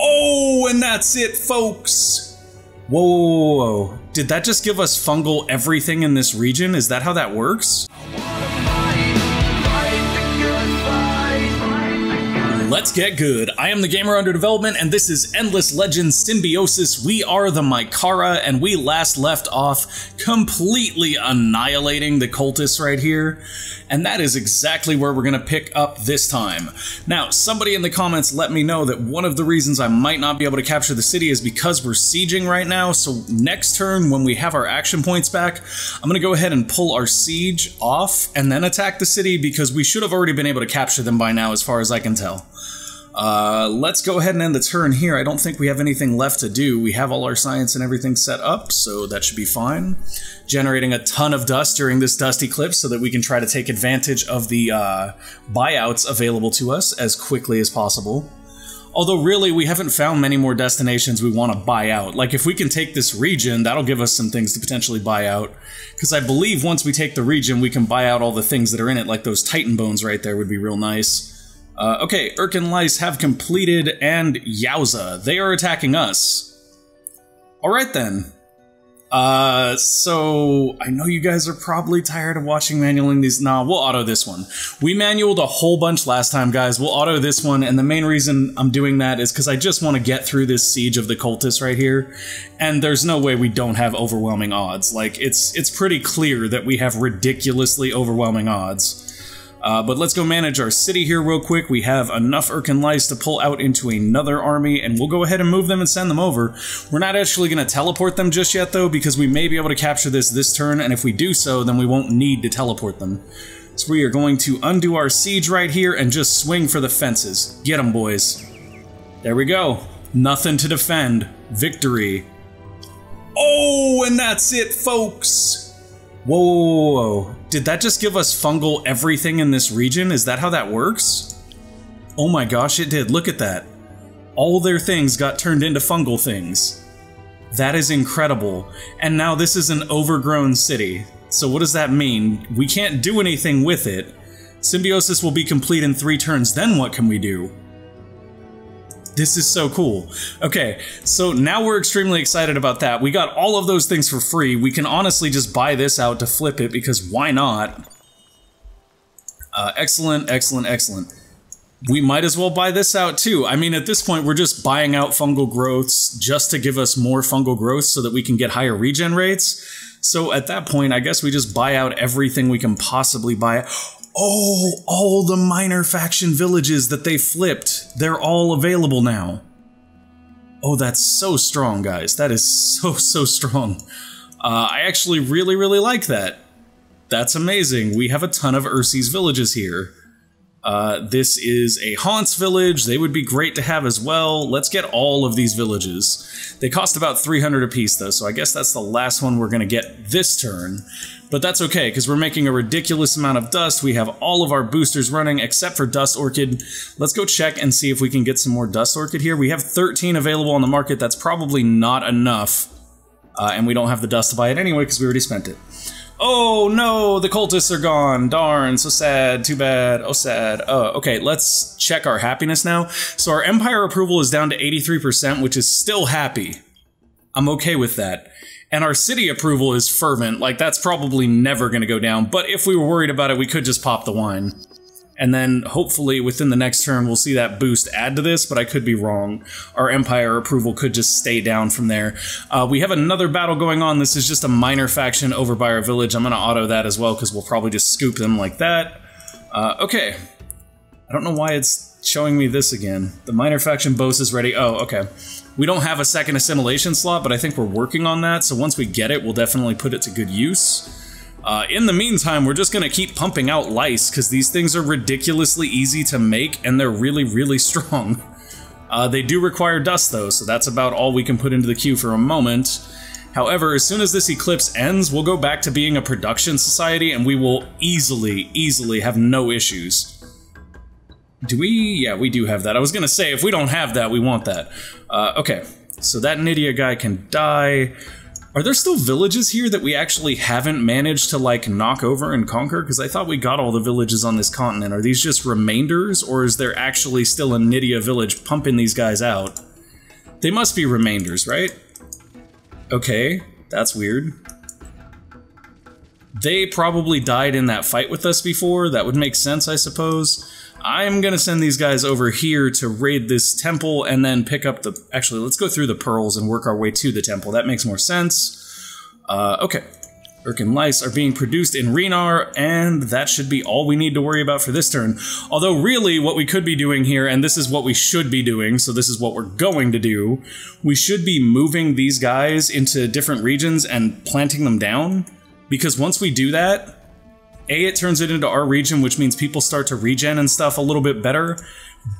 Oh, and that's it, folks! Whoa, whoa, whoa, whoa. Did that just give us fungal everything in this region? Is that how that works? Let's get good. I am the gamer under development, and this is Endless Legends Symbiosis. We are the Mykara, and we last left off completely annihilating the cultists right here. And that is exactly where we're going to pick up this time. Now, somebody in the comments let me know that one of the reasons I might not be able to capture the city is because we're sieging right now. So next turn, when we have our action points back, I'm going to go ahead and pull our siege off and then attack the city, because we should have already been able to capture them by now as far as I can tell. Let's go ahead and end the turn here. I don't think we have anything left to do. We have all our science and everything set up, so that should be fine. Generating a ton of dust during this dust eclipse so that we can try to take advantage of the buyouts available to us as quickly as possible. Although really, we haven't found many more destinations we want to buy out. Like, if we can take this region, that'll give us some things to potentially buy out. Because I believe once we take the region, we can buy out all the things that are in it, like those Titan bones right there would be real nice. Okay, Urkan lice have completed, and yowza, they are attacking us. Alright then. So, I know you guys are probably tired of watching manualing these. Nah, we'll auto this one. We manualed a whole bunch last time, guys. We'll auto this one, and the main reason I'm doing that is because I just want to get through this siege of the cultists right here, and there's no way we don't have overwhelming odds. Like, it's pretty clear that we have ridiculously overwhelming odds. But let's go manage our city here real quick. We have enough Urkan lice to pull out into another army, and we'll go ahead and move them and send them over. We're not actually going to teleport them just yet, though, because we may be able to capture this turn, and if we do so, then we won't need to teleport them. So we are going to undo our siege right here and just swing for the fences. Get them, boys. There we go. Nothing to defend. Victory. Oh, and that's it, folks! Whoa, whoa, whoa, whoa. Did that just give us fungal everything in this region? Is that how that works? Oh my gosh, it did. Look at that. All their things got turned into fungal things. That is incredible. And now this is an overgrown city. So what does that mean? We can't do anything with it. Symbiosis will be complete in 3 turns. Then what can we do? This is so cool. Okay, so now we're extremely excited about that. We got all of those things for free. We can honestly just buy this out to flip it, because why not? Excellent, excellent, excellent. We might as well buy this out too. I mean, at this point, we're just buying out fungal growths just to give us more fungal growths so that we can get higher regen rates. So at that point, I guess we just buy out everything we can possibly buy. Oh, all the minor faction villages that they flipped, they're all available now. Oh, that's so strong, guys. That is so strong. I actually really like that. That's amazing. We have a ton of Ursi's villages here. This is a Haunts village. They would be great to have as well. Let's get all of these villages. They cost about 300 apiece, though, so I guess that's the last one we're going to get this turn. But that's okay, because we're making a ridiculous amount of dust. We have all of our boosters running, except for Dust Orchid. Let's go check and see if we can get some more Dust Orchid here. We have 13 available on the market. That's probably not enough. And we don't have the dust to buy it anyway, because we already spent it. Oh no, the cultists are gone. Darn, so sad, too bad, oh sad. Okay, let's check our happiness now. So our Empire approval is down to 83%, which is still happy. I'm okay with that. And our city approval is fervent, like that's probably never gonna go down, but if we were worried about it, we could just pop the wine. And then, hopefully, within the next turn, we'll see that boost add to this, but I could be wrong. Our Empire approval could just stay down from there. We have another battle going on. This is just a minor faction over by our village. I'm going to auto that as well, because we'll probably just scoop them like that. Okay. I don't know why it's showing me this again. The minor faction boast is ready. Oh, okay. We don't have a second assimilation slot, but I think we're working on that, so once we get it, we'll definitely put it to good use. In the meantime, we're just going to keep pumping out lice, because these things are ridiculously easy to make, and they're really strong. They do require dust, though, so that's about all we can put into the queue for a moment. However, as soon as this eclipse ends, we'll go back to being a production society, and we will easily have no issues. Do we? Yeah, we do have that. I was going to say, if we don't have that, we want that. Okay, so that Nydia guy can die. Are there still villages here that we actually haven't managed to, like, knock over and conquer? Because I thought we got all the villages on this continent. Are these just remainders, or is there actually still a Nydia village pumping these guys out? They must be remainders, right? Okay, that's weird. They probably died in that fight with us before. That would make sense, I suppose. I'm gonna send these guys over here to raid this temple and then pick up the... Actually, let's go through the pearls and work our way to the temple. That makes more sense. Okay. Urkan lice are being produced in Renar, and that should be all we need to worry about for this turn. Although really what we could be doing here, and this is what we should be doing, so this is what we're going to do, we should be moving these guys into different regions and planting them down, because once we do that, A, it turns it into our region, which means people start to regen and stuff a little bit better.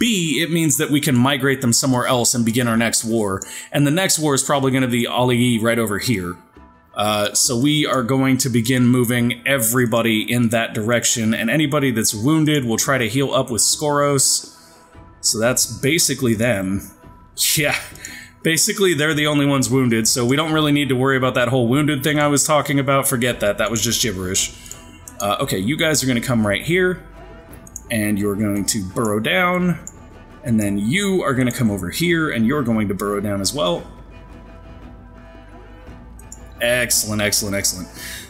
B, it means that we can migrate them somewhere else and begin our next war. And the next war is probably going to be Auriga right over here. So we are going to begin moving everybody in that direction, and anybody that's wounded will try to heal up with Skoros. So that's basically them. Yeah, basically they're the only ones wounded, so we don't really need to worry about that whole wounded thing I was talking about. Forget that, that was just gibberish. Okay, you guys are going to come right here, and you're going to burrow down, and then you are going to come over here, and you're going to burrow down as well. Excellent, excellent, excellent.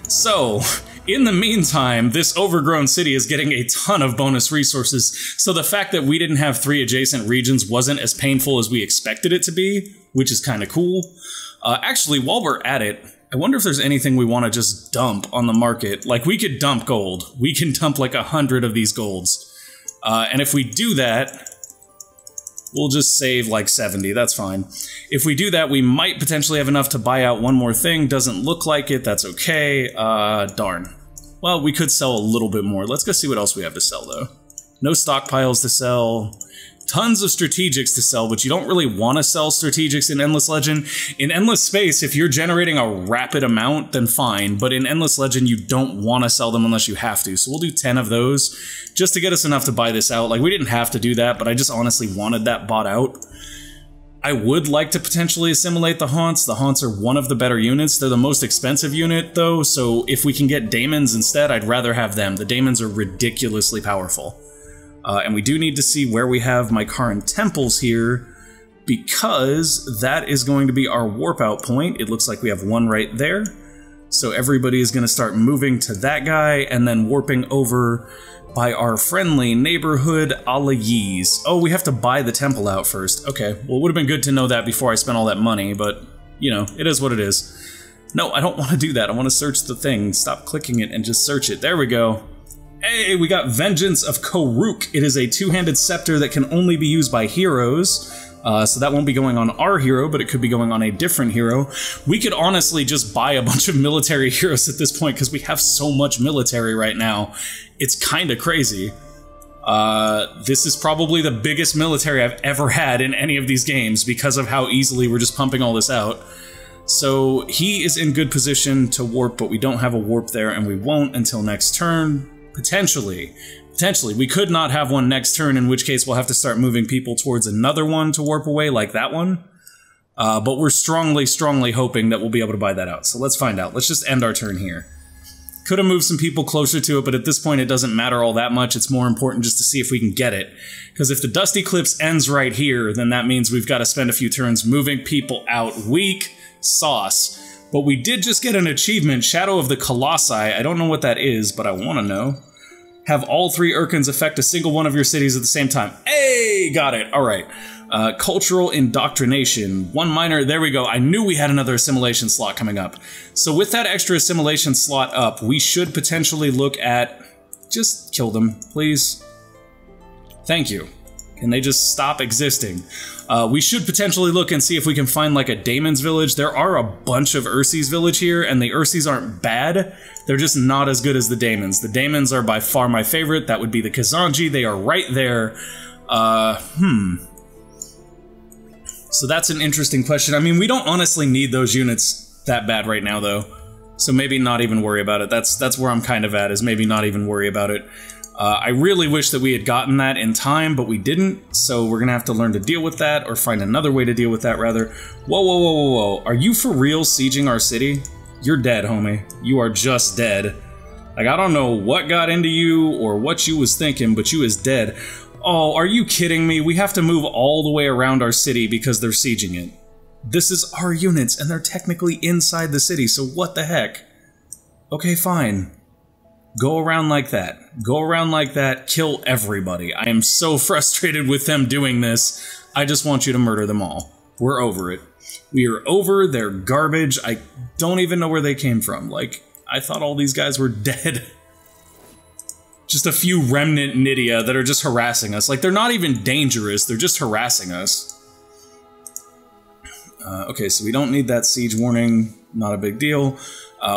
So, in the meantime, this overgrown city is getting a ton of bonus resources, so the fact that we didn't have 3 adjacent regions wasn't as painful as we expected it to be, which is kind of cool. Actually, while we're at it, I wonder if there's anything we want to just dump on the market. Like, we could dump gold. We can dump like 100 of these golds. And if we do that, we'll just save like 70, that's fine. If we do that, we might potentially have enough to buy out one more thing. Doesn't look like it, that's okay. Darn. Well, we could sell a little bit more. Let's go see what else we have to sell, though. No stockpiles to sell. Tons of strategics to sell, but you don't really want to sell strategics in Endless Legend. In Endless Space, if you're generating a rapid amount, then fine, but in Endless Legend, you don't want to sell them unless you have to. So we'll do 10 of those, just to get us enough to buy this out. Like, we didn't have to do that, but I just honestly wanted that bought out. I would like to potentially assimilate the Haunts. The Haunts are one of the better units. They're the most expensive unit, though, so if we can get Daemons instead, I'd rather have them. The Daemons are ridiculously powerful. And we do need to see where we have Mykaran temples here, because that is going to be our warp out point. It looks like we have one right there. So everybody is going to start moving to that guy and then warping over by our friendly neighborhood Alayis. Oh, we have to buy the temple out first. Okay, well, it would have been good to know that before I spent all that money, but, you know, it is what it is. No, I don't want to do that. I want to search the thing. Stop clicking it and just search it. There we go. Hey, we got Vengeance of Koruk. It is a two-handed scepter that can only be used by heroes. So that won't be going on our hero, but it could be going on a different hero. We could honestly just buy a bunch of military heroes at this point because we have so much military right now. It's kind of crazy. This is probably the biggest military I've ever had in any of these games because of how easily we're just pumping all this out. So he is in good position to warp, but we don't have a warp there, and we won't until next turn. Potentially. Potentially. We could not have one next turn, in which case we'll have to start moving people towards another one to warp away, like that one. But we're strongly, strongly hoping that we'll be able to buy that out. So let's find out. Let's just end our turn here. Could have moved some people closer to it, but at this point it doesn't matter all that much. It's more important just to see if we can get it. Because if the Dusty Cliffs ends right here, then that means we've got to spend a few turns moving people out. Weak sauce. But we did just get an achievement, Shadow of the Colossi. I don't know what that is, but I want to know. Have all 3 Urkans affect a single one of your cities at the same time. Hey, got it. All right. Cultural indoctrination. 1 minor. There we go. I knew we had another assimilation slot coming up. So with that extra assimilation slot up, we should potentially look at... Just kill them, please. Thank you. Can they just stop existing? We should potentially look and see if we can find like a Daemon's village. There are a bunch of Ursi's village here, and the Ursi's aren't bad. They're just not as good as the Daemons. The Daemons are by far my favorite. That would be the Kazanji. They are right there. So that's an interesting question. I mean, we don't honestly need those units that bad right now, though. So maybe not even worry about it. That's where I'm kind of at, is maybe not even worry about it. I really wish that we had gotten that in time, but we didn't, so we're gonna have to learn to deal with that, or find another way to deal with that, rather. Whoa, whoa, whoa, whoa, whoa. Are you for real sieging our city? You're dead, homie. You are just dead. Like, I don't know what got into you, or what you was thinking, but you is dead. Oh, are you kidding me? We have to move all the way around our city because they're sieging it. This is our units, and they're technically inside the city, so what the heck? Okay, fine. Go around like that. Go around like that. Kill everybody. I am so frustrated with them doing this. I just want you to murder them all. We're over it. We are over their garbage. I don't even know where they came from. Like, I thought all these guys were dead. Just a few remnant Nydia that are just harassing us. Like, they're not even dangerous. They're just harassing us. Okay, so we don't need that siege warning. Not a big deal.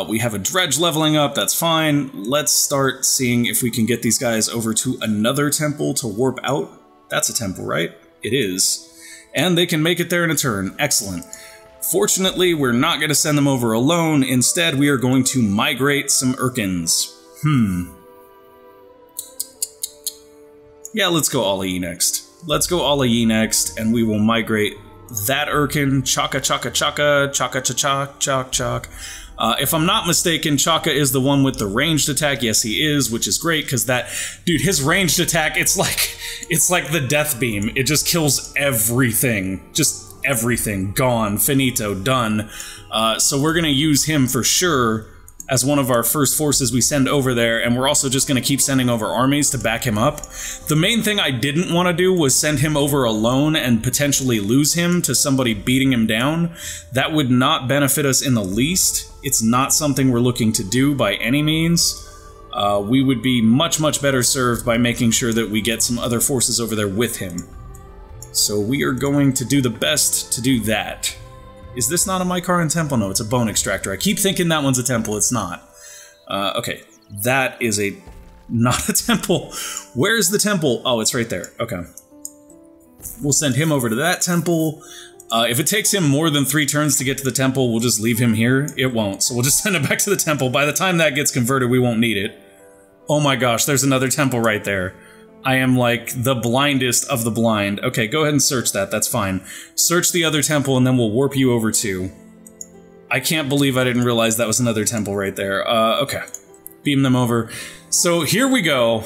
We have a dredge leveling up. That's fine. Let's start seeing if we can get these guys over to another temple to warp out. That's a temple, right? It is. And they can make it there in a turn. Excellent. Fortunately, we're not going to send them over alone. Instead, we are going to migrate some Urkans. Yeah, let's go Ala-Yi next. Let's go Ala-Yi next, and we will migrate that Urkan. Chaka, chaka, chaka, chaka, chaka, chaka, chaka. If I'm not mistaken, Chaka is the one with the ranged attack. Yes, he is, which is great, because that... Dude, his ranged attack, it's like the death beam. It just kills everything. Just everything. Gone. Finito. Done. So we're gonna use him for sure as one of our first forces we send over there, and we're also just going to keep sending over armies to back him up. The main thing I didn't want to do was send him over alone and potentially lose him to somebody beating him down. That would not benefit us in the least. It's not something we're looking to do by any means. We would be much, much better served by making sure that we get some other forces over there with him. So we are going to do the best to do that. Is this not a Mykaran temple? No, it's a bone extractor. I keep thinking that one's a temple. It's not. Okay, that is not a temple. Where's the temple? Oh, it's right there. Okay. We'll send him over to that temple. If it takes him more than 3 turns to get to the temple, we'll just leave him here. It won't, so we'll just send him back to the temple. By the time that gets converted, we won't need it. Oh my gosh, there's another temple right there. I am like the blindest of the blind. Okay, go ahead and search that. That's fine. Search the other temple and then we'll warp you over too. I can't believe I didn't realize that was another temple right there. Okay. Beam them over. So here we go.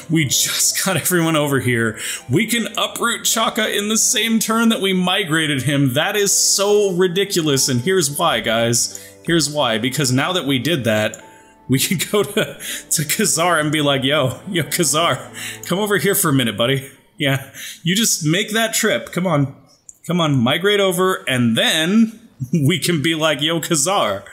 We just got everyone over here. We can uproot Chaka in the same turn that we migrated him. That is so ridiculous. And here's why, guys. Here's why. Because now that we did that, we can go to Khazar and be like, yo, Khazar, come over here for a minute, buddy. Yeah, you just make that trip. Come on, migrate over, and then we can be like, yo, Khazar,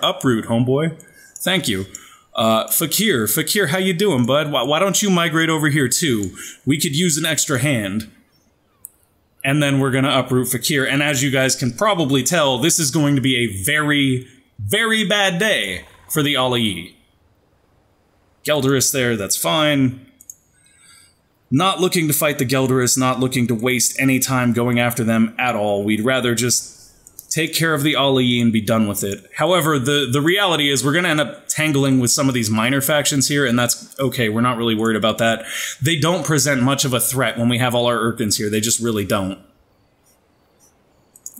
uproot, homeboy. Thank you. Fakir, how you doing, bud? Why don't you migrate over here, too? We could use an extra hand. And then we're gonna uproot Fakir, and as you guys can probably tell, this is going to be a very, very bad day for the Ala-Yi. Gelderus there, that's fine. Not looking to fight the Gelderus, not looking to waste any time going after them at all. We'd rather just take care of the Ala-Yi and be done with it. However, the reality is we're going to end up tangling with some of these minor factions here, and that's okay. We're not really worried about that. They don't present much of a threat when we have all our Urkans here. They just really don't.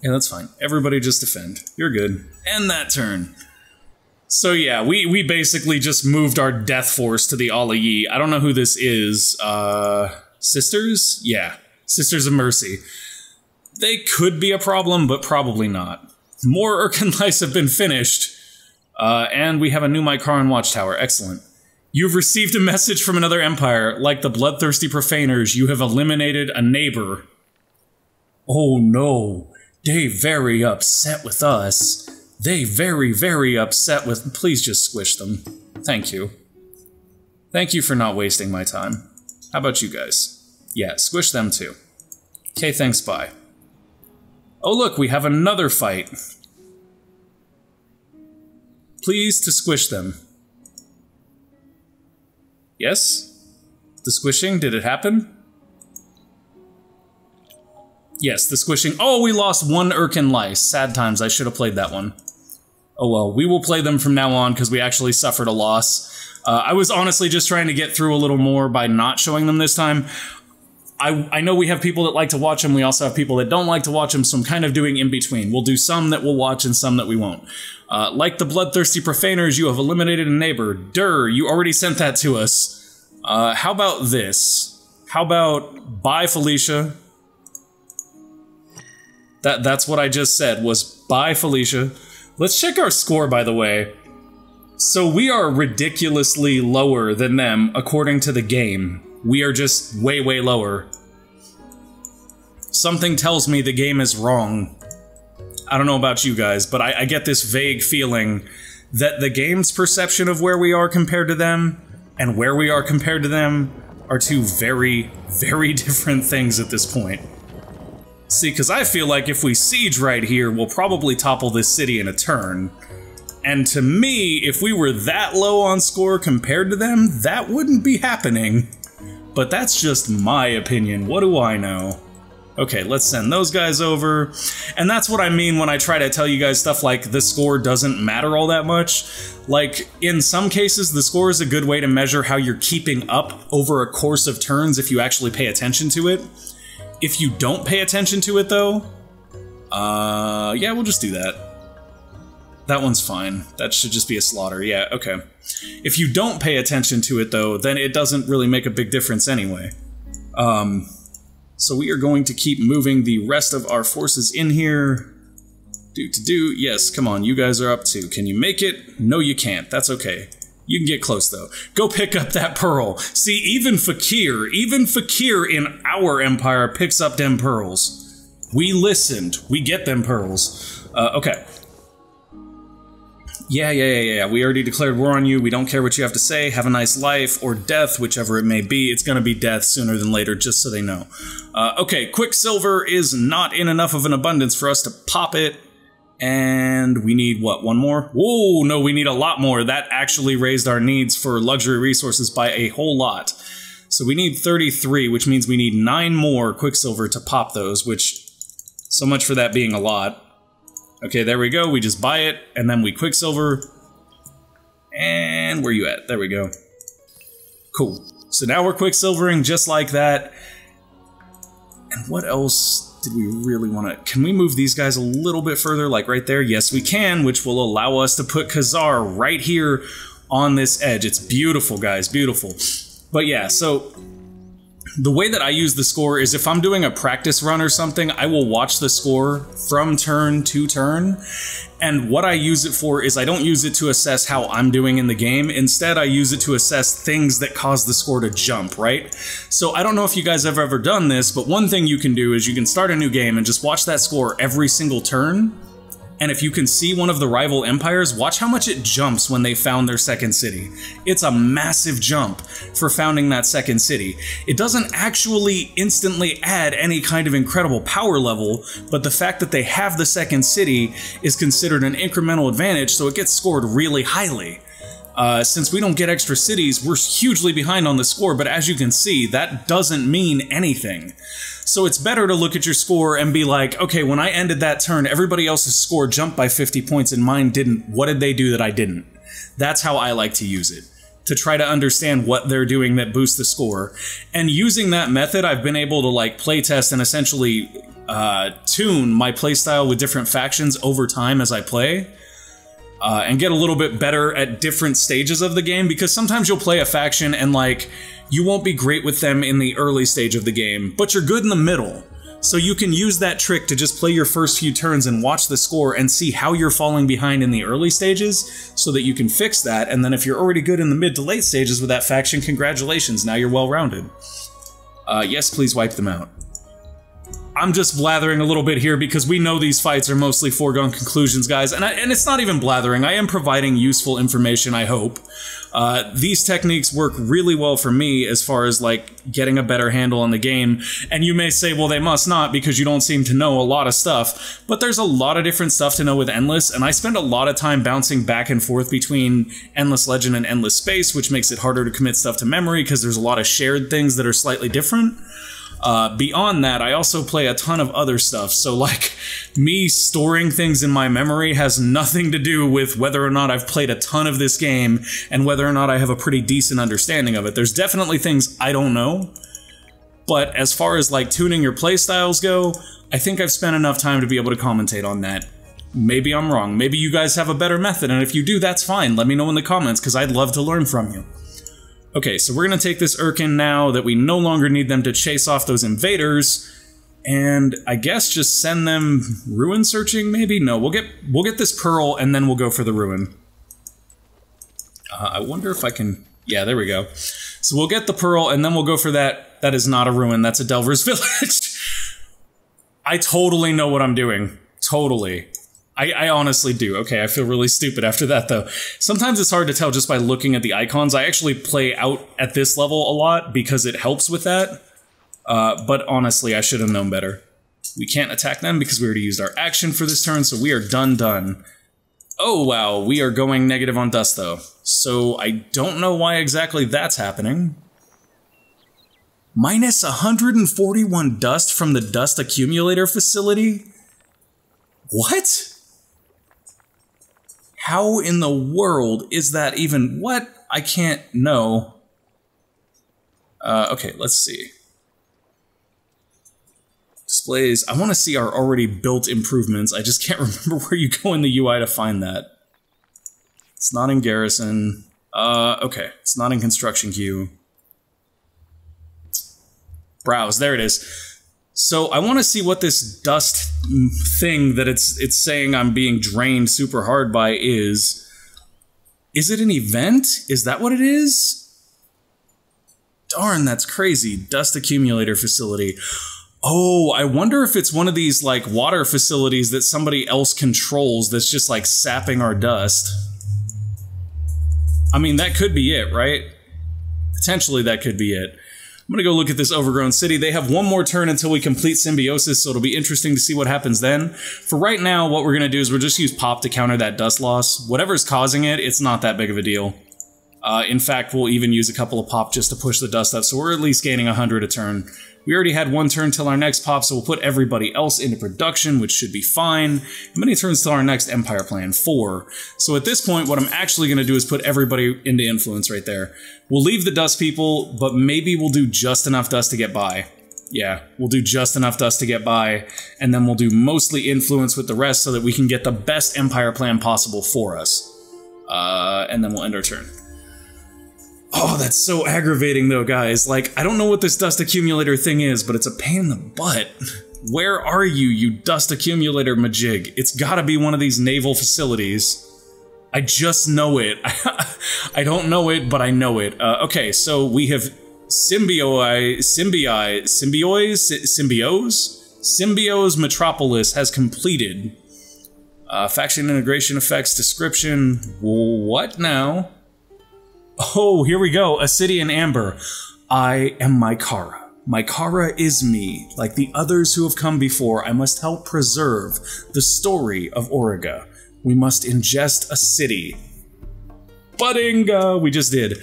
Yeah, that's fine. Everybody just defend. You're good. End that turn. So yeah, we basically just moved our death force to the Ala-Yi. I don't know who this is. Sisters? Yeah. Sisters of Mercy. They could be a problem, but probably not. More Urkan lice have been finished. And we have a new Mykaran watchtower. Excellent. You've received a message from another empire. Like the bloodthirsty profaners, you have eliminated a neighbor. Oh no. They very upset with us. They very, very upset with... Please just squish them. Thank you. Thank you for not wasting my time. How about you guys? Yeah, squish them too. Okay, thanks, bye. Oh look, we have another fight. Please to squish them. Yes? The squishing, did it happen? Yes, the squishing. Oh, we lost 1 Urkan lice. Sad times, I should have played that one. Oh well, we will play them from now on because we actually suffered a loss. I was honestly just trying to get through a little more by not showing them this time. I know we have people that like to watch them, we also have people that don't like to watch them, so I'm kind of doing in between. We'll do some that we'll watch and some that we won't. Like the bloodthirsty profaners, you have eliminated a neighbor. Durr, you already sent that to us. How about this? How about bye, Felicia? That's what I just said, was bye, Felicia. Let's check our score, by the way. So we are ridiculously lower than them, according to the game. We are just way, way lower. Something tells me the game is wrong. I don't know about you guys, but I get this vague feeling that the game's perception of where we are compared to them and where we are compared to them are two very, very different things at this point. See, because I feel like if we siege right here, we'll probably topple this city in a turn. And to me, if we were that low on score compared to them, that wouldn't be happening. But that's just my opinion. What do I know? Okay, let's send those guys over. And that's what I mean when I try to tell you guys stuff like the score doesn't matter all that much. Like, in some cases, the score is a good way to measure how you're keeping up over a course of turns if you actually pay attention to it. If you don't pay attention to it, though, yeah, we'll just do that. That one's fine. That should just be a slaughter. Yeah, okay. If you don't pay attention to it, though, then it doesn't really make a big difference anyway. So we are going to keep moving the rest of our forces in here. Yes, come on, you guys are up too. Can you make it? No, you can't. That's okay. You can get close, though. Go pick up that pearl. See, even Fakir in our empire picks up them pearls. We listened. We get them pearls. Okay. Yeah. We already declared war on you. We don't care what you have to say. Have a nice life, or death, whichever it may be. It's gonna be death sooner than later, just so they know. Okay, Quicksilver is not in enough of an abundance for us to pop it. And we need, what, one more? Whoa, no, we need a lot more. That actually raised our needs for luxury resources by a whole lot. So we need 33, which means we need 9 more Quicksilver to pop those, which, so much for that being a lot. Okay, there we go. We just buy it, and then we Quicksilver. And where you at? There we go. Cool. So now we're Quicksilvering just like that. And what else did we really want to... Can we move these guys a little bit further, like right there? Yes, we can, which will allow us to put Khazar right here on this edge. It's beautiful, guys, beautiful. But yeah, so the way that I use the score is if I'm doing a practice run or something, I will watch the score from turn to turn. And what I use it for is I don't use it to assess how I'm doing in the game. Instead, I use it to assess things that cause the score to jump, right? So I don't know if you guys have ever done this, but one thing you can do is you can start a new game and just watch that score every single turn. And if you can see one of the rival empires, watch how much it jumps when they found their second city. It's a massive jump for founding that second city. It doesn't actually instantly add any kind of incredible power level, but the fact that they have the second city is considered an incremental advantage, so it gets scored really highly. Since we don't get extra cities, we're hugely behind on the score, but as you can see, that doesn't mean anything. So it's better to look at your score and be like, okay, when I ended that turn, everybody else's score jumped by 50 points and mine didn't. What did they do that I didn't? That's how I like to use it, to try to understand what they're doing that boosts the score. And using that method, I've been able to like playtest and essentially tune my playstyle with different factions over time as I play. And get a little bit better at different stages of the game, because sometimes you'll play a faction and like you won't be great with them in the early stage of the game, but you're good in the middle. So you can use that trick to just play your first few turns and watch the score and see how you're falling behind in the early stages so that you can fix that. And then if you're already good in the mid to late stages with that faction, congratulations, now you're well-rounded. Yes, please wipe them out. I'm just blathering a little bit here because we know these fights are mostly foregone conclusions, guys, and it's not even blathering. I am providing useful information, I hope. These techniques work really well for me as far as, like, getting a better handle on the game, and you may say, well, they must not because you don't seem to know a lot of stuff, but there's a lot of different stuff to know with Endless, and I spend a lot of time bouncing back and forth between Endless Legend and Endless Space, which makes it harder to commit stuff to memory because there's a lot of shared things that are slightly different. Beyond that, I also play a ton of other stuff, so like, me storing things in my memory has nothing to do with whether or not I've played a ton of this game and whether or not I have a pretty decent understanding of it. There's definitely things I don't know, but as far as like tuning your playstyles go, I think I've spent enough time to be able to commentate on that. Maybe I'm wrong, maybe you guys have a better method, and if you do, that's fine. Let me know in the comments, because I'd love to learn from you. Okay, so we're going to take this Urkan now that we no longer need them to chase off those invaders, and I guess just send them ruin searching, maybe? No, we'll get this pearl, and then we'll go for the ruin. I wonder if I can... Yeah, there we go. So we'll get the pearl, and then we'll go for that. That is not a ruin, that's a Delver's Village. I totally know what I'm doing. Totally. I honestly do. Okay, I feel really stupid after that, though. Sometimes it's hard to tell just by looking at the icons. I actually play out at this level a lot because it helps with that. But honestly, I should have known better. We can't attack them because we already used our action for this turn, so we are done. Oh, wow, we are going negative on dust, though. So I don't know why exactly that's happening. Minus 141 dust from the dust accumulator facility? What? How in the world is that even... What? I can't know. Okay, let's see. Displays. I want to see our already built improvements. I just can't remember where you go in the UI to find that. It's not in Garrison. Okay. It's not in Construction Queue. Browse. There it is. So I want to see what this dust thing that it's saying I'm being drained super hard by is. Is it an event? Is that what it is? Darn, that's crazy. Dust accumulator facility. Oh, I wonder if it's one of these, like, water facilities that somebody else controls that's just, like, sapping our dust. I mean, that could be it, right? Potentially that could be it. I'm gonna go look at this overgrown city. They have one more turn until we complete Symbiosis, so it'll be interesting to see what happens then. For right now, what we're gonna do is we'll just use Pop to counter that dust loss. Whatever's causing it, it's not that big of a deal. In fact, we'll even use a couple of Pop just to push the dust up, so we're at least gaining 100 a turn. We already had one turn till our next Pop, so we'll put everybody else into production, which should be fine. How many turns till our next Empire plan? 4. So at this point, what I'm actually going to do is put everybody into influence right there. We'll leave the dust people, but maybe we'll do just enough dust to get by. Yeah, we'll do just enough dust to get by, and then we'll do mostly influence with the rest so that we can get the best Empire plan possible for us. And then we'll end our turn. Oh, that's so aggravating, though, guys. Like, I don't know what this dust accumulator thing is, but it's a pain in the butt. Where are you, you dust accumulator majig? It's gotta be one of these naval facilities. I just know it. I don't know it, but I know it. Okay, so we have Symbiosis Metropolis has completed. Faction integration effects, description. What now? Oh, here we go. A city in amber. I am Mykara. Mykara is me. Like the others who have come before, I must help preserve the story of Auriga. We must ingest a city. Budding! We just did.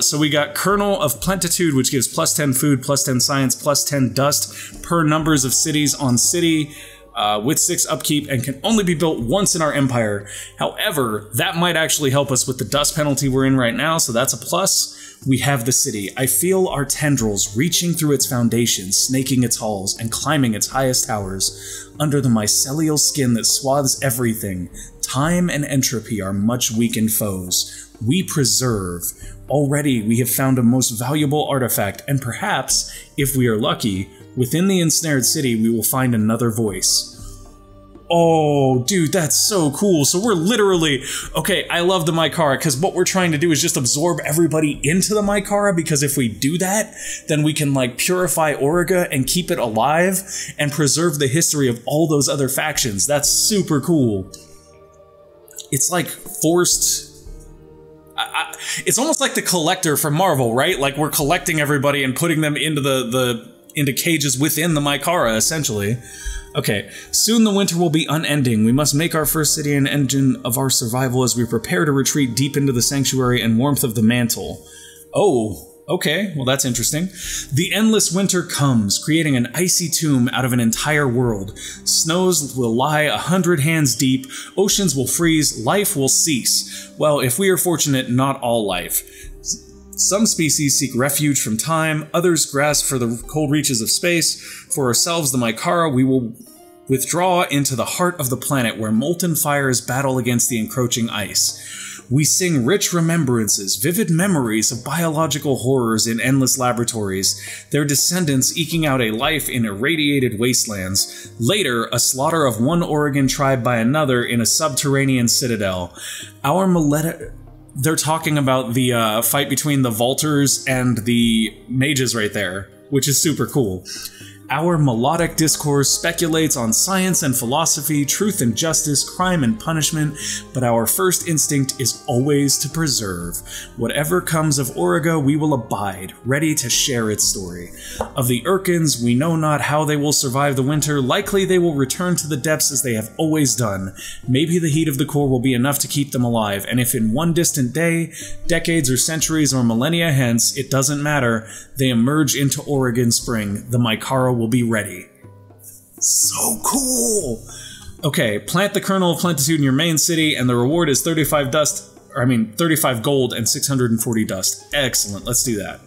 So we got Kernel of Plentitude, which gives plus 10 food, plus 10 science, plus 10 dust per numbers of cities on city. With 6 upkeep and can only be built once in our empire. However, that might actually help us with the dust penalty we're in right now, so that's a plus. We have the city. I feel our tendrils reaching through its foundations, snaking its halls, and climbing its highest towers. Under the mycelial skin that swathes everything, time and entropy are much weakened foes. We preserve. Already we have found a most valuable artifact, and perhaps, if we are lucky, within the ensnared city, we will find another voice. Oh, dude, that's so cool. So we're literally... Okay, I love the Mykara, because what we're trying to do is just absorb everybody into the Mykara, because if we do that, then we can, like, purify Auriga and keep it alive, and preserve the history of all those other factions. That's super cool. It's, like, forced... it's almost like the Collector from Marvel, right? Like, we're collecting everybody and putting them into into cages within the Mykara, essentially. Okay, soon the winter will be unending. We must make our first city an engine of our survival as we prepare to retreat deep into the sanctuary and warmth of the mantle. Oh, okay, well that's interesting. The endless winter comes, creating an icy tomb out of an entire world. Snows will lie 100 hands deep, oceans will freeze, life will cease. Well, if we are fortunate, not all life. Some species seek refuge from time, others grasp for the cold reaches of space. For ourselves, the Mykara, we will withdraw into the heart of the planet where molten fires battle against the encroaching ice. We sing rich remembrances, vivid memories of biological horrors in endless laboratories, their descendants eking out a life in irradiated wastelands, later a slaughter of one Oregon tribe by another in a subterranean citadel. Our They're talking about the fight between the Vaulters and the mages right there, which is super cool. Our melodic discourse speculates on science and philosophy, truth and justice, crime and punishment, but our first instinct is always to preserve. Whatever comes of Auriga, we will abide, ready to share its story. Of the Urkans, we know not how they will survive the winter. Likely they will return to the depths as they have always done. Maybe the heat of the core will be enough to keep them alive, and if in one distant day, decades or centuries or millennia hence, it doesn't matter, they emerge into Oregon spring, the Mykara will be ready. So cool! Okay, plant the kernel of plentitude in your main city, and the reward is 35 gold and 640 dust. Excellent, let's do that.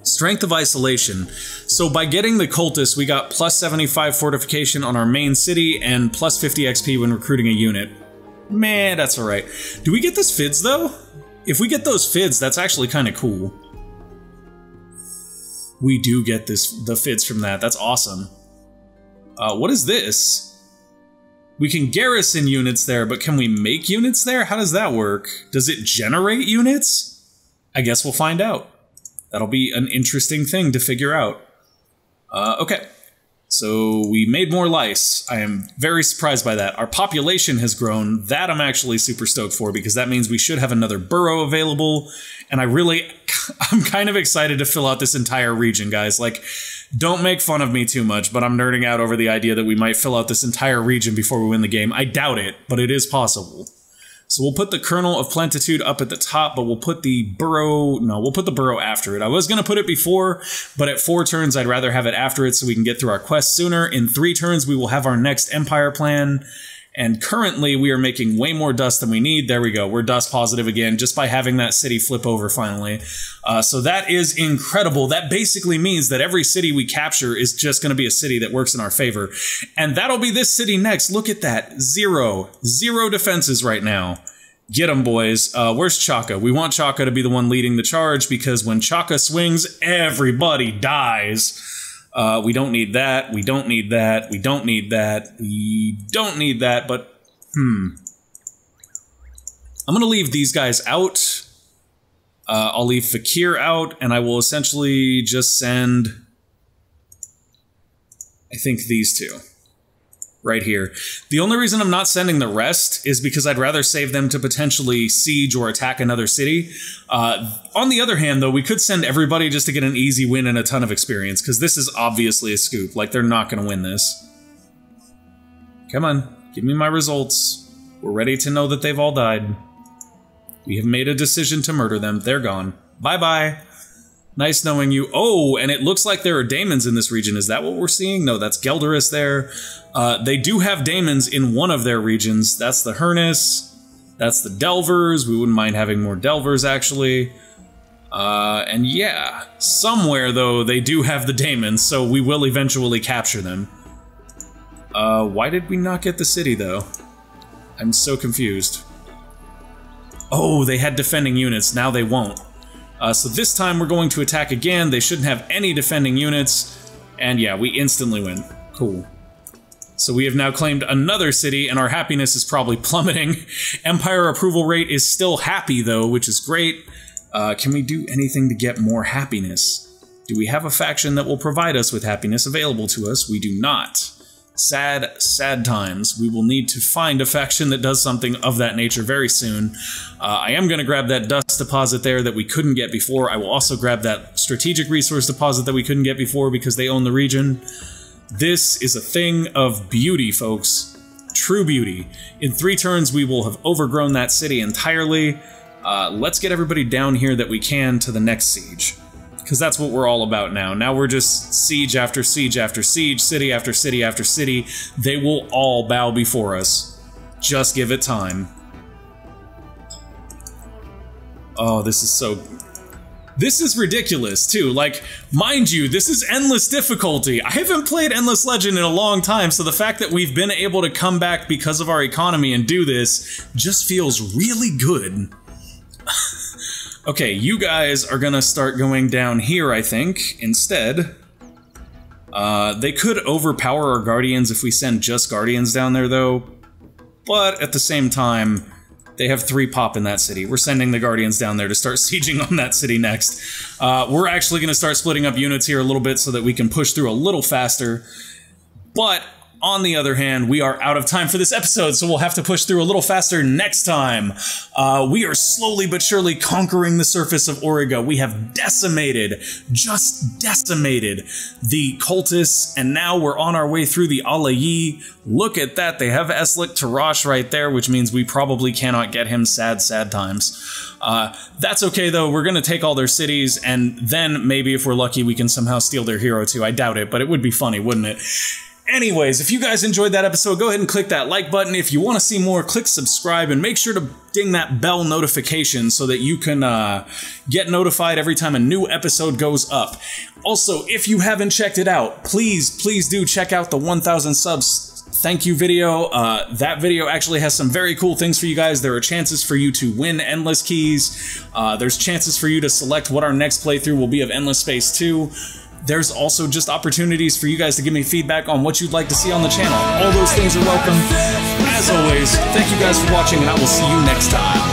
Strength of isolation. So by getting the cultists, we got plus 75 fortification on our main city and plus 50 XP when recruiting a unit. Man, that's alright. Do we get this FIDS though? If we get those FIDS, that's actually kind of cool. We do get the FIDS from that. That's awesome. What is this? We can garrison units there, but can we make units there? How does that work? Does it generate units? I guess we'll find out. That'll be an interesting thing to figure out. Okay. So we made more lice. I am very surprised by that. Our population has grown. That I'm actually super stoked for because that means we should have another burrow available. And I'm kind of excited to fill out this entire region, guys. Like, don't make fun of me too much, but I'm nerding out over the idea that we might fill out this entire region before we win the game. I doubt it, but it is possible. So we'll put the kernel of plentitude up at the top, but we'll put the burrow... No, we'll put the burrow after it. I was going to put it before, but at 4 turns, I'd rather have it after it so we can get through our quest sooner. In 3 turns, we will have our next empire plan. And currently, we are making way more dust than we need. There we go. We're dust positive again, just by having that city flip over finally. So that is incredible. That basically means that every city we capture is just going to be a city that works in our favor. And that'll be this city next. Look at that. 0 defenses right now. Get them, boys. Where's Chaka? We want Chaka to be the one leading the charge because when Chaka swings, everybody dies. We don't need that, we don't need that, we don't need that, we don't need that, but, I'm gonna leave these guys out. I'll leave Fakir out, and I will essentially just send, I think, these 2. Right here. The only reason I'm not sending the rest is because I'd rather save them to potentially siege or attack another city. On the other hand, though, we could send everybody just to get an easy win and a ton of experience, because this is obviously a scoop. Like, they're not going to win this. Come on, give me my results. We're ready to know that they've all died. We have made a decision to murder them. They're gone. Bye-bye. Nice knowing you. Oh, and it looks like there are daemons in this region. Is that what we're seeing? No, that's Gelderus there. They do have daemons in one of their regions. That's the Hernus. That's the Delvers. We wouldn't mind having more Delvers, actually. And yeah, somewhere, though, they do have the daemons, so we will eventually capture them. Why did we not get the city, though? I'm so confused. Oh, they had defending units. Now they won't. So this time we're going to attack again. They shouldn't have any defending units. And yeah, we instantly win. Cool. So we have now claimed another city, and our happiness is probably plummeting. Empire approval rate is still happy, though, which is great. Can we do anything to get more happiness? Do we have a faction that will provide us with happiness available to us? We do not. Sad, sad times. We will need to find a faction that does something of that nature very soon. I am going to grab that dust deposit there that we couldn't get before. I will also grab that strategic resource deposit that we couldn't get before because they own the region. This is a thing of beauty, folks. True beauty. In 3 turns, we will have overgrown that city entirely. Let's get everybody down here that we can to the next siege. Because that's what we're all about now. Now we're just siege after siege after siege, city after city after city. They will all bow before us. Just give it time. Oh, this is so... This is ridiculous, too. Like, mind you, this is endless difficulty. I haven't played Endless Legend in a long time, so the fact that we've been able to come back because of our economy and do this just feels really good. Okay, you guys are gonna start going down here, I think, instead. They could overpower our Guardians if we send just Guardians down there, though. But at the same time, they have 3 pop in that city. We're sending the Guardians down there to start sieging on that city next. We're actually going to start splitting up units here a little bit so that we can push through a little faster. But on the other hand, we are out of time for this episode, so we'll have to push through a little faster next time. We are slowly but surely conquering the surface of Auriga. We have decimated, just decimated, the cultists, and now we're on our way through the Alayi. Look at that, they have Eslik Tarash right there, which means we probably cannot get him sad, sad times. That's okay though, we're gonna take all their cities, and then maybe if we're lucky we can somehow steal their hero too. I doubt it, but it would be funny, wouldn't it? Anyways, if you guys enjoyed that episode, go ahead and click that like button. If you want to see more, click subscribe, and make sure to ding that bell notification so that you can get notified every time a new episode goes up. Also, if you haven't checked it out, please do check out the 1,000 subs thank you video. That video actually has some very cool things for you guys. There are chances for you to win Endless Keys. There's chances for you to select what our next playthrough will be of Endless Space 2. There's also just opportunities for you guys to give me feedback on what you'd like to see on the channel. All those things are welcome. As always, thank you guys for watching, and I will see you next time.